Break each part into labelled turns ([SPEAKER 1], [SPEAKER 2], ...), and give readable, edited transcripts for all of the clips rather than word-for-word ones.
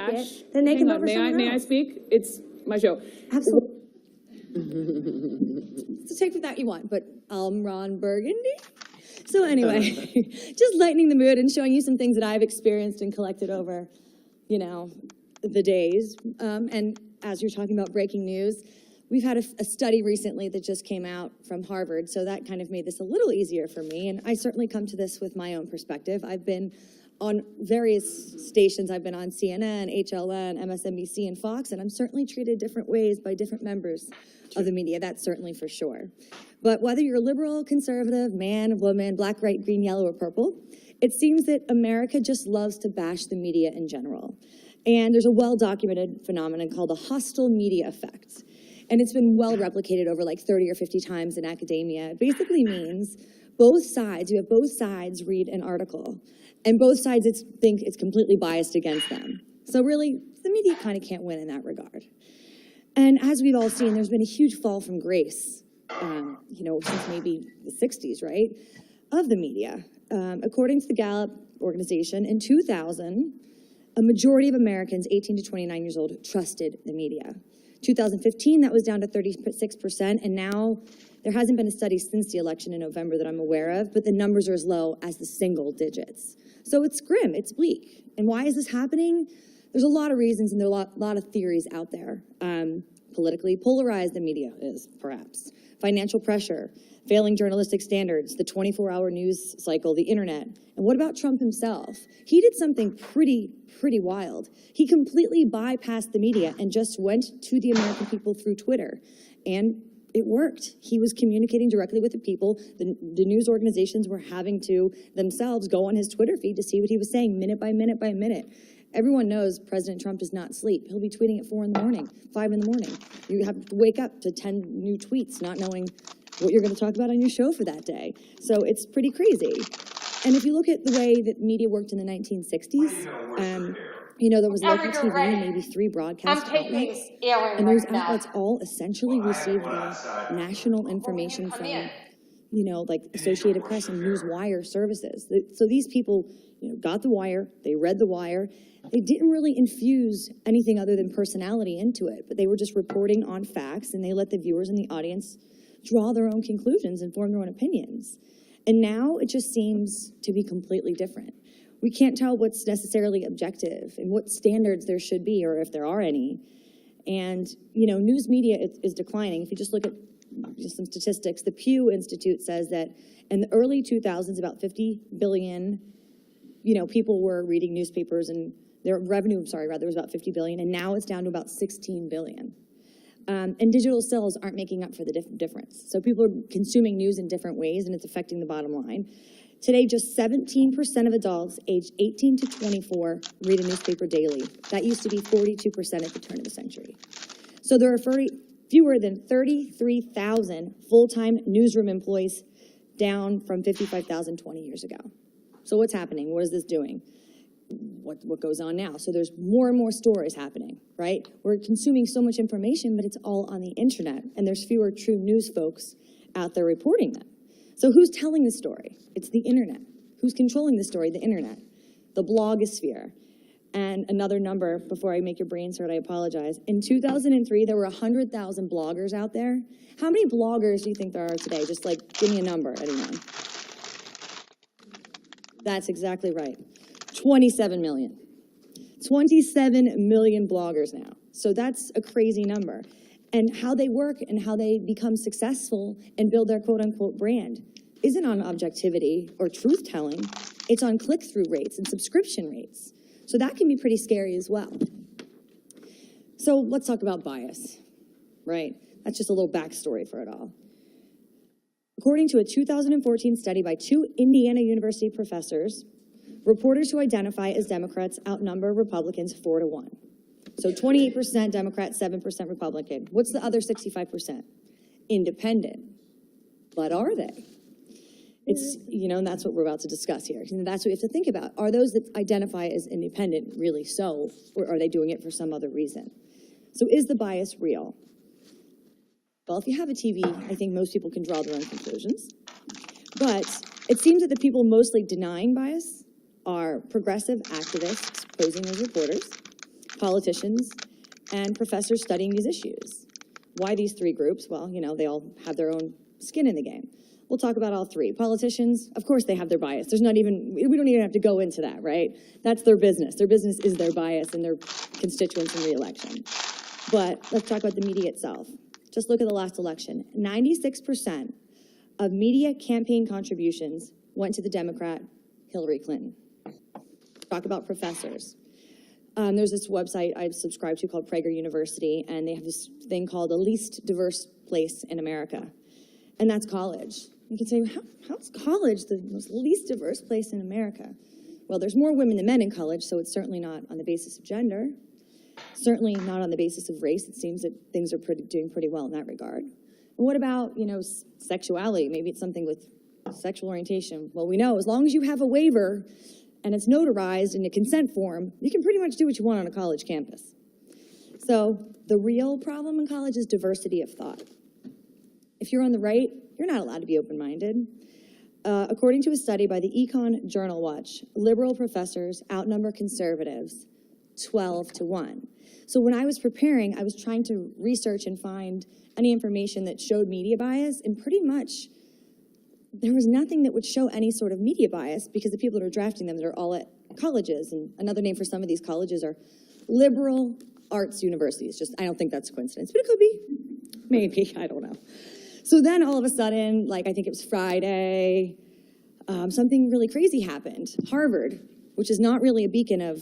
[SPEAKER 1] it, then they can vote for someone else.
[SPEAKER 2] May I speak? It's my show.
[SPEAKER 1] Absolutely.
[SPEAKER 3] So take what that you want, but Ron Burgundy? So anyway, just lightening the mood and showing you some things that I've experienced and collected over, you know, the days. And as you're talking about breaking news, we've had a study recently that just came out from Harvard, so that kind of made this a little easier for me. And I certainly come to this with my own perspective. I've been on various stations. I've been on CNN, HLN, MSNBC, and Fox, and I'm certainly treated different ways by different members of the media, that's certainly for sure. But whether you're liberal, conservative, man, woman, black, white, green, yellow, or purple, it seems that America just loves to bash the media in general. And there's a well-documented phenomenon called the hostile media effect. And it's been well replicated over like 30 or 50 times in academia. It basically means both sides, you have both sides read an article, and both sides think it's completely biased against them. So really, the media kind of can't win in that regard. And as we've all seen, there's been a huge fall from grace, you know, since maybe the 60s, right, of the media. According to the Gallup organization, in 2000, a majority of Americans 18 to 29 years old trusted the media. 2015, that was down to 36%, and now there hasn't been a study since the election in November that I'm aware of, but the numbers are as low as the single digits. So it's grim, it's bleak. And why is this happening? There's a lot of reasons, and there are a lot of theories out there. Politically polarized the media is, perhaps. Financial pressure, failing journalistic standards, the 24-hour news cycle, the internet. And what about Trump himself? He did something pretty wild. He completely bypassed the media and just went to the American people through Twitter. And it worked. He was communicating directly with the people. The news organizations were having to themselves go on his Twitter feed to see what he was saying minute by minute by minute. Everyone knows President Trump does not sleep. He'll be tweeting at 4 in the morning, 5 in the morning. You have to wake up to 10 new tweets, not knowing what you're going to talk about on your show for that day. So it's pretty crazy. And if you look at the way that media worked in the 1960s, you know, there was local TV and maybe 3 broadcast outlets. And those outlets all essentially received the national information from, you know, like Associated Press and Newswire services. So these people, you know, got the wire, they read the wire. They didn't really infuse anything other than personality into it, but they were just reporting on facts, and they let the viewers and the audience draw their own conclusions and form their own opinions. And now it just seems to be completely different. We can't tell what's necessarily objective and what standards there should be, or if there are any. And, you know, news media is declining. If you just look at just some statistics, the Pew Institute says that in the early 2000s, about 50 billion, you know, people were reading newspapers, and their revenue, was about 50 billion, and now it's down to about 16 billion. And digital sales aren't making up for the difference. So people are consuming news in different ways, and it's affecting the bottom line. Today, just 17% of adults aged 18 to 24 read a newspaper daily. That used to be 42% at the turn of the century. So there are fewer than 33,000 full-time newsroom employees, down from 55,000 20 years ago. So what's happening? What is this doing? What goes on now? So there's more and more stories happening, right? We're consuming so much information, but it's all on the internet, and there's fewer true news folks out there reporting them. So who's telling the story? It's the internet. Who's controlling the story? The internet, the blogosphere. And another number, before I make your brains hurt, I apologize. In 2003, there were 100,000 bloggers out there. How many bloggers do you think there are today? Just like, give me a number, anyone. That's exactly right. 27 million. 27 million bloggers now. So that's a crazy number. And how they work and how they become successful and build their quote-unquote brand isn't on objectivity or truth-telling. It's on click-through rates and subscription rates. So that can be pretty scary as well. So let's talk about bias, right? That's just a little backstory for it all. According to a 2014 study by 2 Indiana University professors, reporters who identify as Democrats outnumber Republicans 4-1. So 28% Democrat, 7% Republican. What's the other 65%? Independent. But are they? It's, you know, and that's what we're about to discuss here. And that's what we have to think about. Are those that identify as independent really so, or are they doing it for some other reason? So is the bias real? Well, if you have a TV, I think most people can draw their own conclusions. But it seems that the people mostly denying bias are progressive activists posing as reporters, politicians, and professors studying these issues. Why these three groups? Well, you know, they all have their own skin in the game. We'll talk about all three. Politicians, of course they have their bias. We don't even have to go into that, right? That's their business. Their business is their bias and their constituents in re-election. But let's talk about the media itself. Just look at the last election. 96% of media campaign contributions went to the Democrat Hillary Clinton. Talk about professors. There's this website I subscribe to called Prager University, and they have this thing called the least diverse place in America, and that's college. You can say, how's college the most least diverse place in America? Well, there's more women than men in college, so it's certainly not on the basis of gender, certainly not on the basis of race. It seems that things are doing pretty well in that regard. And what about, you know, sexuality? Maybe it's something with sexual orientation. Well, we know as long as you have a waiver and it's notarized in a consent form, you can pretty much do what you want on a college campus. So the real problem in college is diversity of thought. If you're on the right, you're not allowed to be open-minded. According to a study by the Econ Journal Watch, liberal professors outnumber conservatives 12-1. So when I was preparing, I was trying to research and find any information that showed media bias, and pretty much there was nothing that would show any sort of media bias because the people that are drafting them, they're all at colleges, and another name for some of these colleges are liberal arts universities. Just, I don't think that's a coincidence, but it could be. Maybe, I don't know. So then all of a sudden, like I think it was Friday, something really crazy happened. Harvard, which is not really a beacon of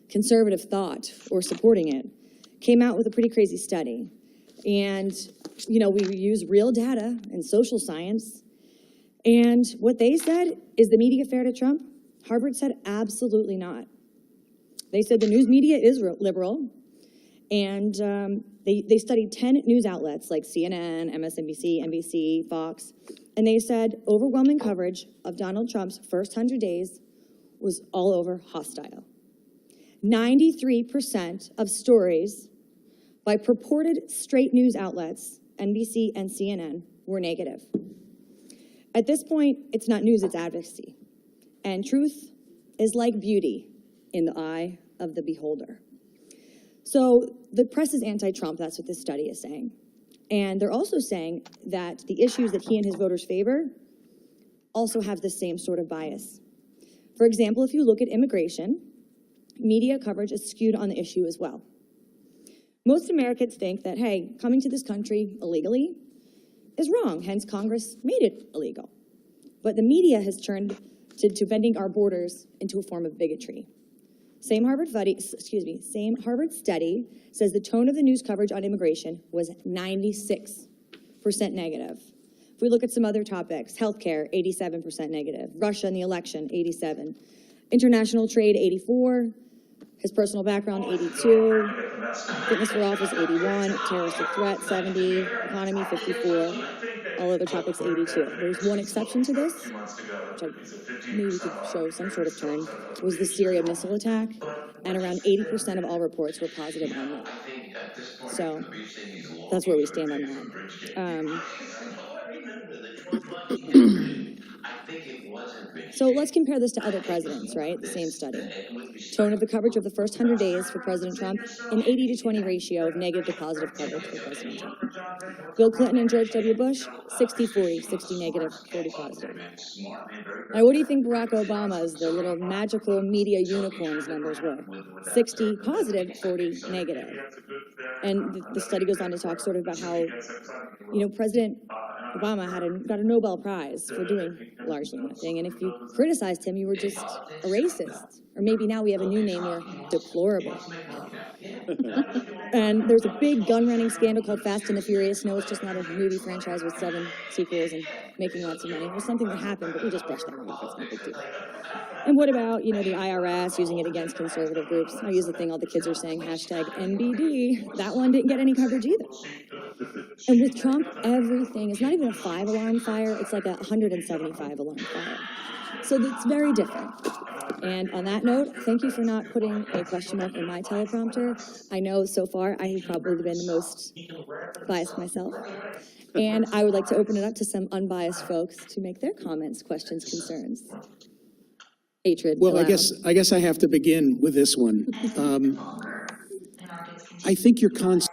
[SPEAKER 3] conservative thought or supporting it, came out with a pretty crazy study. And, you know, we use real data and social science. And what they said, is the media fair to Trump? Harvard said absolutely not. They said the news media is liberal, and they studied 10 news outlets like CNN, MSNBC, NBC, Fox, and they said overwhelming coverage of Donald Trump's first 100 days was all over hostile. 93% of stories by purported straight news outlets, NBC and CNN, were negative. At this point, it's not news, it's advocacy. And truth is like beauty in the eye of the beholder. So the press is anti-Trump, that's what this study is saying. And they're also saying that the issues that he and his voters favor also have the same sort of bias. For example, if you look at immigration, media coverage is skewed on the issue as well. Most Americans think that, hey, coming to this country illegally is wrong, hence Congress made it illegal. But the media has turned to bending our borders into a form of bigotry. Same Harvard study says the tone of the news coverage on immigration was 96% negative. If we look at some other topics, healthcare, 87% negative, Russia and the election, 87, international trade, 84, his personal background, 82, fitness for office, 81, terroristic threat, 70, economy, 54, all other topics, 82. There's one exception to this, which I maybe we could show some sort of turn, was the Syria missile attack, and around 80% of all reports were positive on that. So that's where we stand on that. So let's compare this to other presidents, right? The same study. Tone of the coverage of the first 100 days for President Trump, an 80-20 ratio of negative to positive coverage for President Trump. Bill Clinton and George W. Bush, 60-40, 60 negative, 40 positive. Now, what do you think Barack Obama's, the little magical media unicorns numbers were? 60 positive, 40 negative. And the study goes on to talk sort of about how, you know, President Obama got a Nobel Prize for doing largely nothing, and if you criticized him, you were just a racist. Or maybe now we have a new name here, deplorable. And there's a big gun-running scandal called Fast and the Furious. No, it's just not a movie franchise with 7 sequels and making lots of money. It was something that happened, but we just brushed that off. It's no big deal. And what about, you know, the IRS using it against conservative groups? I use the thing all the kids are saying, hashtag NBD. That one didn't get any coverage either. And with Trump, everything is not even a 5-alarm fire. It's like a 175-alarm fire. So it's very different. And on that note, thank you for not putting a question mark in my teleprompter. I know so far I have probably been the most biased myself. And I would like to open it up to some unbiased folks to make their comments, questions, concerns. Hatred.
[SPEAKER 1] Well, I guess I have to begin with this one. I think your concept